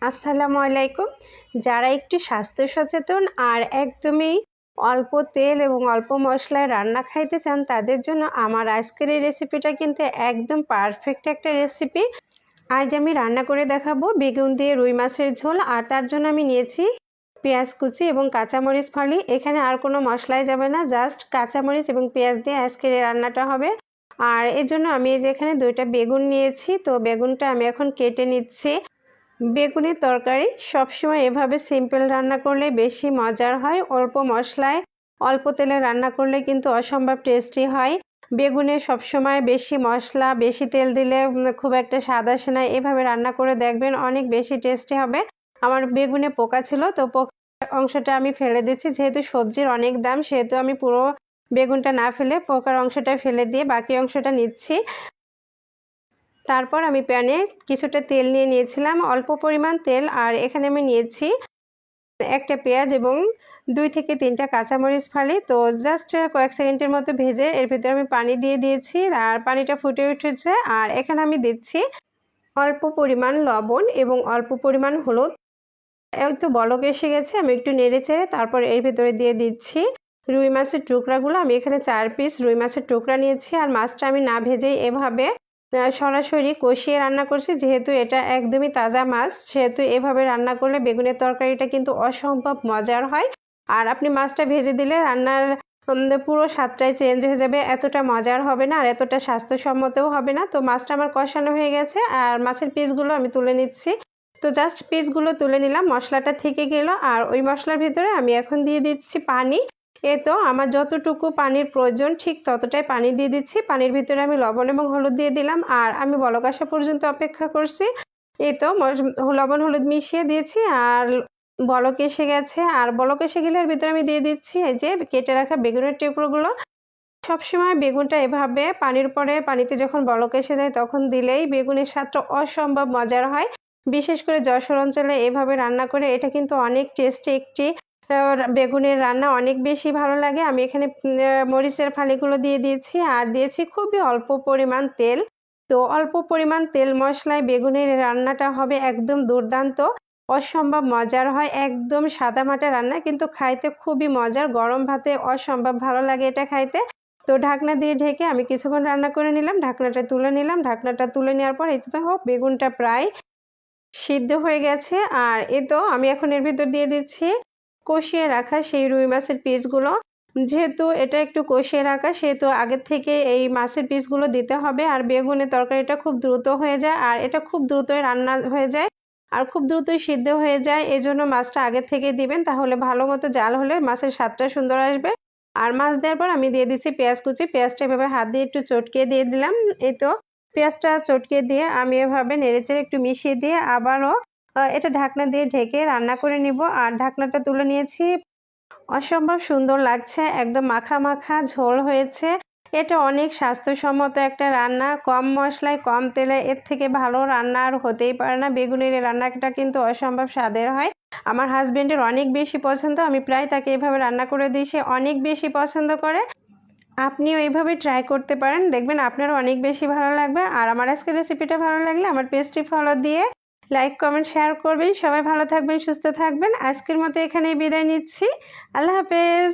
আসসালামু আলাইকুম। যারা একটু স্বাস্থ্য সচেতন আর একদমই অল্প তেল এবং অল্প মশলায় রান্না খাইতে চান তাদের জন্য আমার আজকের এই রেসিপিটা কিন্তু একদম পারফেক্ট একটা রেসিপি। আজ আমি রান্না করে দেখাবো বেগুন দিয়ে রুই মাছের ঝোল। আর তার জন্য আমি নিয়েছি পেঁয়াজ কুচি এবং কাঁচামরিচ ফালি। এখানে আর কোনো মশলাই যাবে না, জাস্ট কাঁচামরিচ এবং পেঁয়াজ দিয়ে আজকের এই রান্নাটা হবে। আর এর জন্য আমি এই যে এখানে 2টা বেগুন নিয়েছি, তো বেগুনটা আমি এখন কেটে নিচ্ছি। বেগুনের তরকারি সবসময় এভাবে সিম্পল রান্না করলে বেশি মজার হয়। অল্প মশলায় অল্প তেলে রান্না করলে কিন্তু অসম্ভব টেস্টি হয়। বেগুনে সবসময় বেশি মশলা বেশি তেল দিলে খুব একটা স্বাদ আসে না। এভাবে রান্না করে দেখবেন, অনেক বেশি টেস্টি হবে। আমার বেগুনে পোকা ছিল, তো পোকা অংশটা আমি ফেলে দিচ্ছি। যেহেতু সবজির অনেক দাম, সেহেতু আমি পুরো বেগুনটা না ফেলে পোকার অংশটা ফেলে দিয়ে বাকি অংশটা নিচ্ছি। তারপর আমি প্যানে কিছুটা তেল নিয়ে নিয়েছিলাম, অল্প পরিমাণ তেল। আর এখানে আমি নিয়েছি একটা পেঁয়াজ এবং 2 থেকে 3টা কাঁচামরিচ ফালি। তো জাস্ট কয়েক সেকেন্ডের মতো ভেজে এর ভিতরে আমি পানি দিয়ে দিয়েছি আর পানিটা ফুটে উঠেছে। আর এখানে আমি দিচ্ছি অল্প পরিমাণ লবণ এবং অল্প পরিমাণ হলুদ। একটু বলক এসে গেছে, আমি একটু নেড়ে চেড়ে তারপর এর ভিতরে দিয়ে দিচ্ছি রুই মাছের টুকরাগুলো। আমি এখানে 4 পিস রুই মাছের টুকরা নিয়েছি। আর মাছটা আমি না ভেজেই এভাবে সরাসরি কষিয়ে রান্না করছি। যেহেতু এটা একদমই তাজা মাছ, সেহেতু এভাবে রান্না করলে বেগুনের তরকারিটা কিন্তু অসম্ভব মজার হয়। আর আপনি মাছটা ভেজে দিলে রান্নার পুরো স্বাদটাই চেঞ্জ হয়ে যাবে, এতটা মজার হবে না আর এতটা স্বাস্থ্যসম্মতও হবে না। তো মাছটা আমার কষানো হয়ে গেছে আর মাছের পিসগুলো আমি তুলে নিচ্ছি। তো জাস্ট পিসগুলো তুলে নিলাম, মশলাটা থেকে গেল। আর ওই মশলার ভিতরে আমি এখন দিয়ে দিচ্ছি পানি। তো আমার যতটুকু পানির প্রয়োজন ঠিক ততটাই পানি দিয়ে দিচ্ছি। পানির ভিতরে আমি লবণ এবং হলুদ দিয়ে দিলাম আর আমি বলক আসা পর্যন্ত অপেক্ষা করছি। তো লবণ হলুদ মিশিয়ে দিয়েছি আর বলক এসে গেছে। আর বলক এসে গেলে এর ভিতরে আমি দিয়ে দিচ্ছি এই যে কেটে রাখা বেগুনের টুকরোগুলো। সবসময় বেগুনটা এভাবে পানির পরে পানিতে যখন বলক এসে যায় তখন দিলেই বেগুনের স্বাদটা অসম্ভব মজার হয়। বিশেষ করে যশোর অঞ্চলে এভাবে রান্না করে এটা কিন্তু অনেক টেস্টি একটি বেগুনের রান্না, অনেক বেশি ভালো লাগে। আমি এখানে মরিচের ফালিগুলো দিয়ে দিয়েছি আর দিয়েছি খুবই অল্প পরিমাণ তেল। তো অল্প পরিমাণ তেল মশলায় বেগুনের রান্নাটা হবে একদম দুর্দান্ত, অসম্ভব মজার হয়। একদম সাদামাটা রান্না, কিন্তু খাইতে খুবই মজার। গরম ভাতে অসম্ভব ভালো লাগে এটা খাইতে। তো ঢাকনা দিয়ে ঢেকে আমি কিছুক্ষণ রান্না করে নিলাম। ঢাকনাটা তুলে নিলাম। ঢাকনাটা তুলে নেওয়ার পর এই তো বেগুনটা প্রায় সিদ্ধ হয়ে গেছে। আর তো আমি এখন এর ভিতর দিয়ে দিচ্ছি কষিয়ে রাখা সেই রুই মাছের পিসগুলো। যেহেতু এটা একটু কষিয়ে রাখা, সেহেতু আগের থেকে এই মাছের পিসগুলো দিতে হবে। আর বেগুনের তরকারিটা খুব দ্রুত হয়ে যায় আর এটা খুব দ্রুতই রান্না হয়ে যায় আর খুব দ্রুতই সিদ্ধ হয়ে যায়। এজন্য মাছটা আগে থেকে দিবেন, তাহলে ভালো মতো জাল হলে মাছের স্বাদটা সুন্দর আসবে। আর মাছ দেওয়ার পর আমি দিয়ে দিচ্ছি পেঁয়াজ কুচি। পেঁয়াজটা এভাবে হাত দিয়ে একটু চটকিয়ে দিয়ে দিলাম। তো পেঁয়াজটা চটকিয়ে দিয়ে আমি এভাবে নেড়েচেড়ে একটু মিশিয়ে দিয়ে আবারও এটা ঢাকনা দিয়ে ঢেকে রান্না করে নিব। আর ঢাকনাটা তুলে নিয়েছি। অসম্ভব সুন্দর লাগছে, একদম মাখা মাখা ঝোল হয়েছে। এটা অনেক স্বাস্থ্যসম্মত একটা রান্না, কম মশলায় কম তেলে এর থেকে ভালো রান্না আর হতেই পারে না। বেগুনের এই রান্নাটা কিন্তু অসম্ভব স্বাদের হয়। আমার হাজবেন্ডের অনেক বেশি পছন্দ, আমি প্রায় তাকে এভাবে রান্না করে দিই, সে অনেক বেশি পছন্দ করে। আপনিও এইভাবে ট্রাই করতে পারেন, দেখবেন আপনারও অনেক বেশি ভালো লাগবে। আর আমার আজকের রেসিপিটা ভালো লাগলে আমার পেজটি ফলো দিয়ে লাইক কমেন্ট শেয়ার করবেন। সবাই ভালো থাকবেন, সুস্থ থাকবেন। আজকের মতো এখানেই বিদায় নিচ্ছি। আল্লাহ হাফেজ।